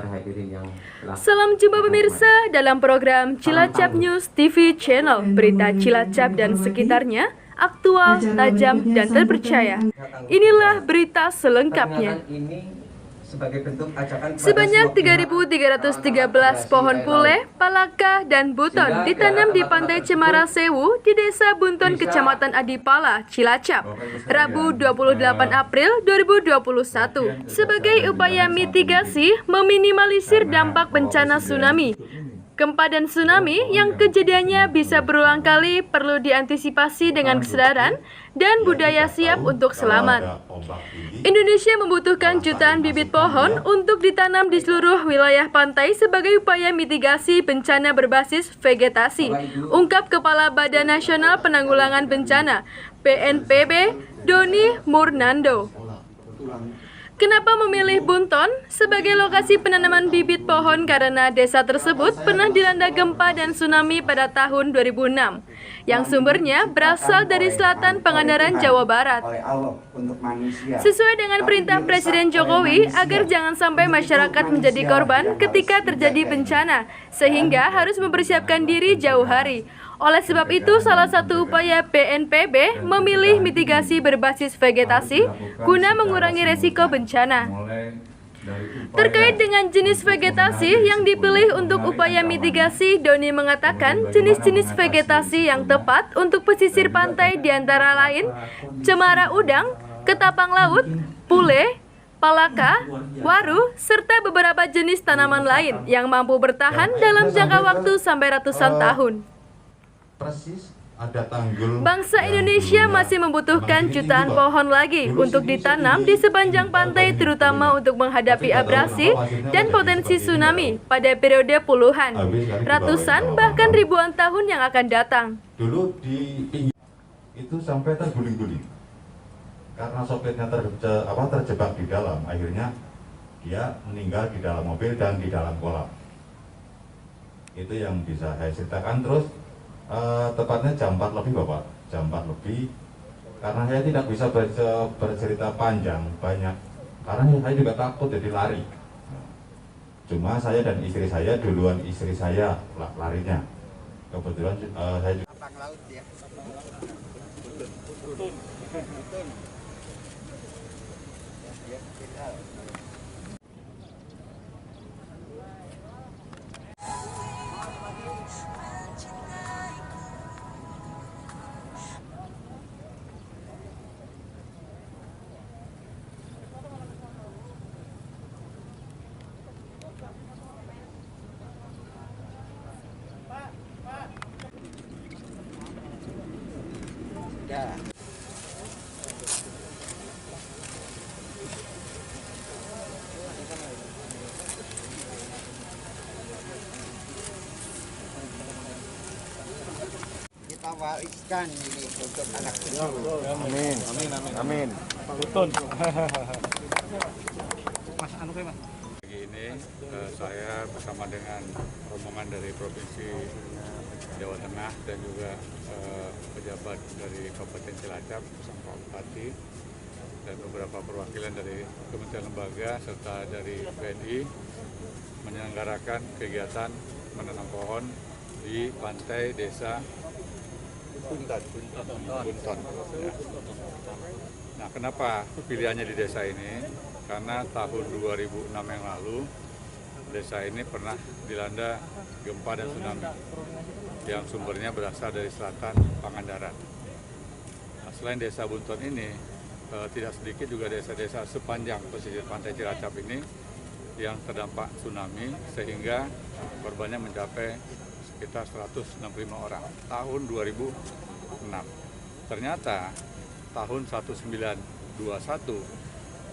para hadirin yang telah Salam jumpa pemirsa dalam program Cilacap News TV Channel. Berita Cilacap dan sekitarnya, aktual, tajam, dan terpercaya. Inilah berita selengkapnya. Sebanyak 3.313 pohon pule, palaka, dan buton ditanam di Pantai Cemara Sewu di Desa Bunton, Kecamatan Adipala, Cilacap, Rabu 28 April 2021, sebagai upaya mitigasi meminimalisir dampak bencana tsunami. Gempa dan tsunami yang kejadiannya bisa berulang kali perlu diantisipasi dengan kesadaran dan budaya siap untuk selamat. Indonesia membutuhkan jutaan bibit pohon untuk ditanam di seluruh wilayah pantai sebagai upaya mitigasi bencana berbasis vegetasi, ungkap Kepala Badan Nasional Penanggulangan Bencana (BNPB) Doni Murnando. Kenapa memilih Bunton sebagai lokasi penanaman bibit pohon? Karena desa tersebut pernah dilanda gempa dan tsunami pada tahun 2006, yang sumbernya berasal dari selatan Pangandaran, Jawa Barat. Sesuai dengan perintah Presiden Jokowi agar jangan sampai masyarakat menjadi korban ketika terjadi bencana, sehingga harus mempersiapkan diri jauh hari. Oleh sebab itu, salah satu upaya BNPB memilih mitigasi berbasis vegetasi guna mengurangi resiko bencana. Terkait dengan jenis vegetasi yang dipilih untuk upaya mitigasi, Doni mengatakan jenis-jenis vegetasi yang tepat untuk pesisir pantai diantara lain cemara udang, ketapang laut, pule, palaka, waru, serta beberapa jenis tanaman lain yang mampu bertahan dalam jangka waktu sampai ratusan tahun. Bangsa Indonesia masih membutuhkan jutaan pohon lagi untuk ditanam di sepanjang pantai, terutama untuk menghadapi abrasi dan potensi tsunami pada periode puluhan, ratusan, bahkan ribuan tahun yang akan datang. Dulu di pinggir itu sampai terguling-guling karena sopirnya terjebak di dalam, akhirnya dia meninggal di dalam mobil dan di dalam kolam. Itu yang bisa saya ceritakan. Terus tepatnya jam 4 lebih Bapak, jam 4 lebih, karena saya tidak bisa bercerita panjang banyak, karena saya juga takut jadi lari. Cuma saya dan istri saya, duluan istri saya larinya. Kebetulan saya juga kita wariskan ini untuk anak cucu. Amin. Amin. Amin. Amin. Pak Butun. Mas, Mas. Pagi ini saya bersama dengan rombongan dari Provinsi Jawa Tengah dan juga pejabat dari Kabupaten Cilacap bersama Pak Bupati dan beberapa perwakilan dari Kementerian Lembaga serta dari BNI menyelenggarakan kegiatan menanam pohon di pantai desa Bunton. Ya. Nah, kenapa pilihannya di desa ini? Karena tahun 2006 yang lalu desa ini pernah dilanda gempa dan tsunami yang sumbernya berasal dari selatan Pangandaran. Nah, selain desa Bunton ini, tidak sedikit juga desa-desa sepanjang pesisir pantai Cilacap ini yang terdampak tsunami sehingga korbannya mencapai sekitar 165 orang tahun 2006. Ternyata tahun 1921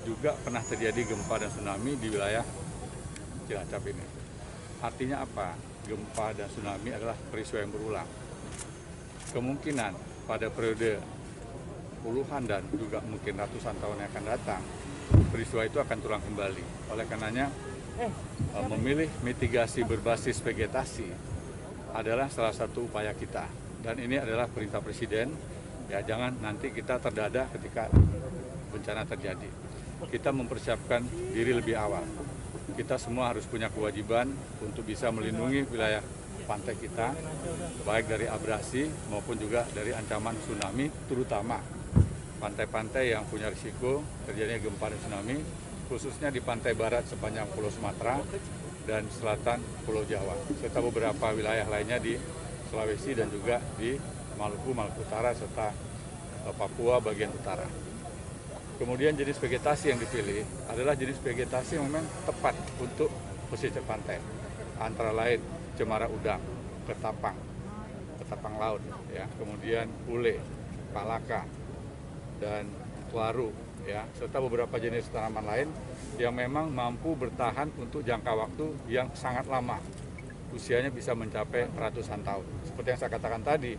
juga pernah terjadi gempa dan tsunami di wilayah Cilacap ini. Artinya apa? Gempa dan tsunami adalah peristiwa yang berulang. Kemungkinan pada periode puluhan dan juga mungkin ratusan tahun yang akan datang, peristiwa itu akan terulang kembali. Oleh karenanya, memilih mitigasi berbasis vegetasi adalah salah satu upaya kita. Dan ini adalah perintah Presiden, ya jangan nanti kita terdadak ketika bencana terjadi. Kita mempersiapkan diri lebih awal. kita semua harus punya kewajiban untuk bisa melindungi wilayah pantai kita, baik dari abrasi maupun juga dari ancaman tsunami, terutama pantai-pantai yang punya risiko terjadinya gempa dan tsunami, khususnya di pantai barat sepanjang Pulau Sumatera dan selatan Pulau Jawa, serta beberapa wilayah lainnya di Sulawesi dan juga di Maluku, Maluku Utara, serta Papua bagian utara. Kemudian jenis vegetasi yang dipilih adalah jenis vegetasi yang memang tepat untuk pesisir pantai, antara lain cemara udang, ketapang laut, ya, kemudian ule, palaka, dan waru, ya, serta beberapa jenis tanaman lain yang memang mampu bertahan untuk jangka waktu yang sangat lama. Usianya bisa mencapai ratusan tahun. Seperti yang saya katakan tadi,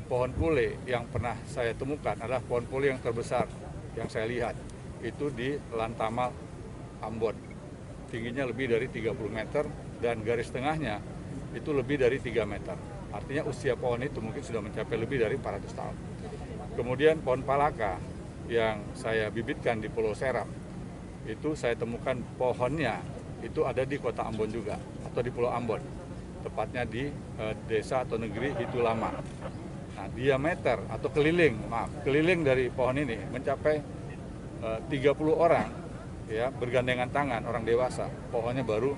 pohon pule yang pernah saya temukan adalah pohon pule yang terbesar yang saya lihat itu di Lantamal, Ambon. Tingginya lebih dari 30 meter dan garis tengahnya itu lebih dari 3 meter. Artinya usia pohon itu mungkin sudah mencapai lebih dari 400 tahun. Kemudian pohon palaka yang saya bibitkan di Pulau Seram, itu saya temukan pohonnya itu ada di kota Ambon juga, atau di Pulau Ambon, tepatnya di desa atau negeri Hitulama. Nah, diameter atau keliling dari pohon ini mencapai 30 orang, ya, bergandengan tangan, orang dewasa, pohonnya baru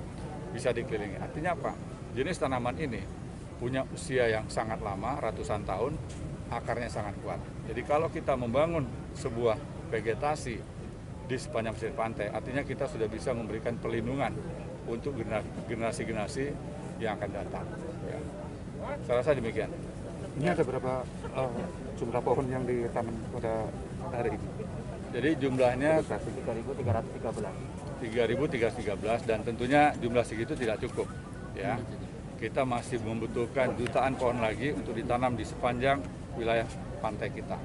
bisa dikelilingi. Artinya apa? Jenis tanaman ini punya usia yang sangat lama, ratusan tahun, akarnya sangat kuat. Jadi kalau kita membangun sebuah vegetasi di sepanjang pesisir pantai, artinya kita sudah bisa memberikan perlindungan untuk generasi-generasi yang akan datang. Ya. Saya rasa demikian. Ini ada berapa jumlah pohon yang ditanam pada hari ini? Jadi jumlahnya 3.313. 3.313 dan tentunya jumlah segitu tidak cukup. Ya, kita masih membutuhkan jutaan pohon lagi untuk ditanam di sepanjang wilayah pantai kita.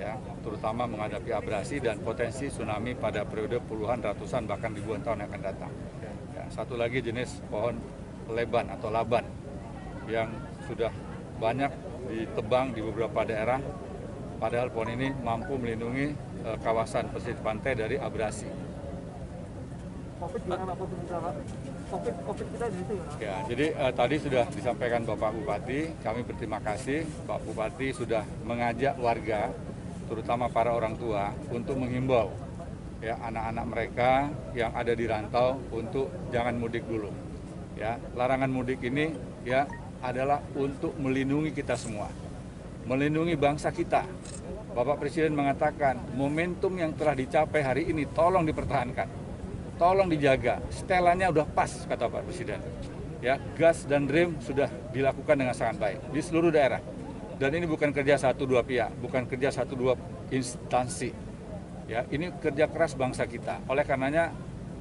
Ya, terutama menghadapi abrasi dan potensi tsunami pada periode puluhan, ratusan, bahkan ribuan tahun yang akan datang. Ya, satu lagi jenis pohon leban atau laban yang sudah banyak ditebang di beberapa daerah, padahal pohon ini mampu melindungi kawasan pesisir pantai dari abrasi. Ya, jadi tadi sudah disampaikan Bapak Bupati, kami berterima kasih Pak Bupati sudah mengajak warga, terutama para orang tua, untuk menghimbau ya anak-anak mereka yang ada di rantau untuk jangan mudik dulu. Ya, larangan mudik ini ya adalah untuk melindungi kita semua, melindungi bangsa kita. Bapak Presiden mengatakan momentum yang telah dicapai hari ini tolong dipertahankan, tolong dijaga. Setelannya udah pas, kata Pak Presiden. Ya, gas dan rem sudah dilakukan dengan sangat baik di seluruh daerah. Dan ini bukan kerja 1-2 pihak, bukan kerja 1-2 instansi. Ya, ini kerja keras bangsa kita. Oleh karenanya,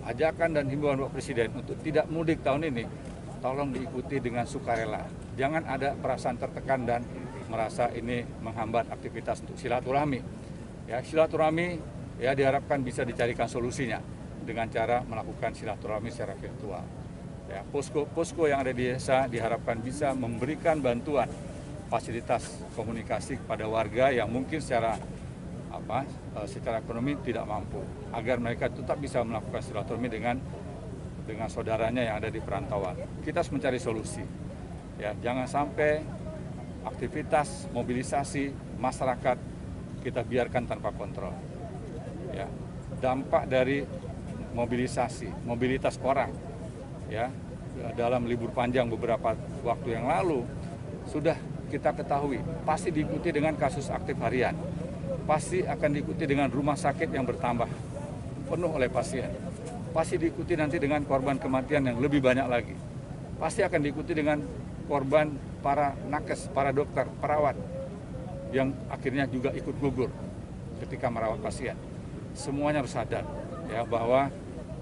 ajakan dan himbauan Bapak Presiden untuk tidak mudik tahun ini, tolong diikuti dengan sukarela. Jangan ada perasaan tertekan dan merasa ini menghambat aktivitas untuk silaturahmi. Ya, silaturahmi ya diharapkan bisa dicarikan solusinya dengan cara melakukan silaturahmi secara virtual. Ya, posko yang ada di desa diharapkan bisa memberikan bantuan fasilitas komunikasi kepada warga yang mungkin secara ekonomi tidak mampu, agar mereka tetap bisa melakukan silaturahmi dengan saudaranya yang ada di perantauan. Kita harus mencari solusi. Ya, jangan sampai aktivitas mobilisasi masyarakat kita biarkan tanpa kontrol. Ya, dampak dari mobilitas orang ya dalam libur panjang beberapa waktu yang lalu sudah kita ketahui pasti diikuti dengan kasus aktif harian, pasti akan diikuti dengan rumah sakit yang bertambah penuh oleh pasien, pasti diikuti nanti dengan korban kematian yang lebih banyak lagi, pasti akan diikuti dengan korban para nakes, para dokter, perawat yang akhirnya juga ikut gugur ketika merawat pasien. Semuanya harus sadar ya bahwa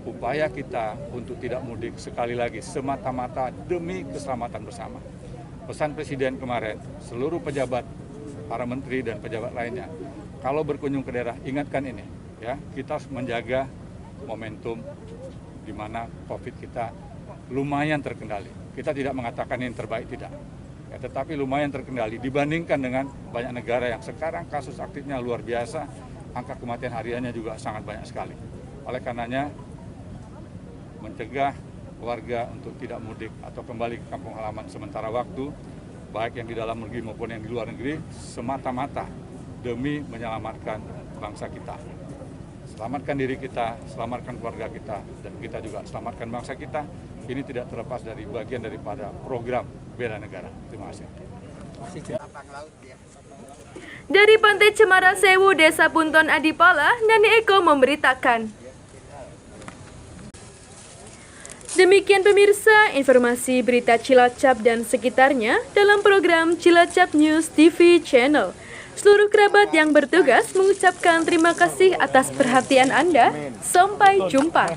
upaya kita untuk tidak mudik sekali lagi semata-mata demi keselamatan bersama. Pesan Presiden kemarin, seluruh pejabat, para menteri dan pejabat lainnya, kalau berkunjung ke daerah ingatkan ini, ya kita harus menjaga momentum di mana COVID kita lumayan terkendali. Kita tidak mengatakan ini terbaik, tidak. Ya, tetapi lumayan terkendali dibandingkan dengan banyak negara yang sekarang kasus aktifnya luar biasa, angka kematian hariannya juga sangat banyak sekali. Oleh karenanya mencegah warga untuk tidak mudik atau kembali ke kampung halaman sementara waktu, baik yang di dalam negeri maupun yang di luar negeri, semata-mata demi menyelamatkan bangsa kita. Selamatkan diri kita, selamatkan keluarga kita, dan kita juga selamatkan bangsa kita. Ini tidak terlepas dari bagian daripada program bela negara. Terima kasih. Lapang laut ya. Dari Pantai Cemara Sewu, Desa Bunton Adipala, Nani Eko memberitakan. Demikian pemirsa, informasi berita Cilacap dan sekitarnya dalam program Cilacap News TV Channel. Seluruh kerabat yang bertugas mengucapkan terima kasih atas perhatian Anda. Sampai jumpa.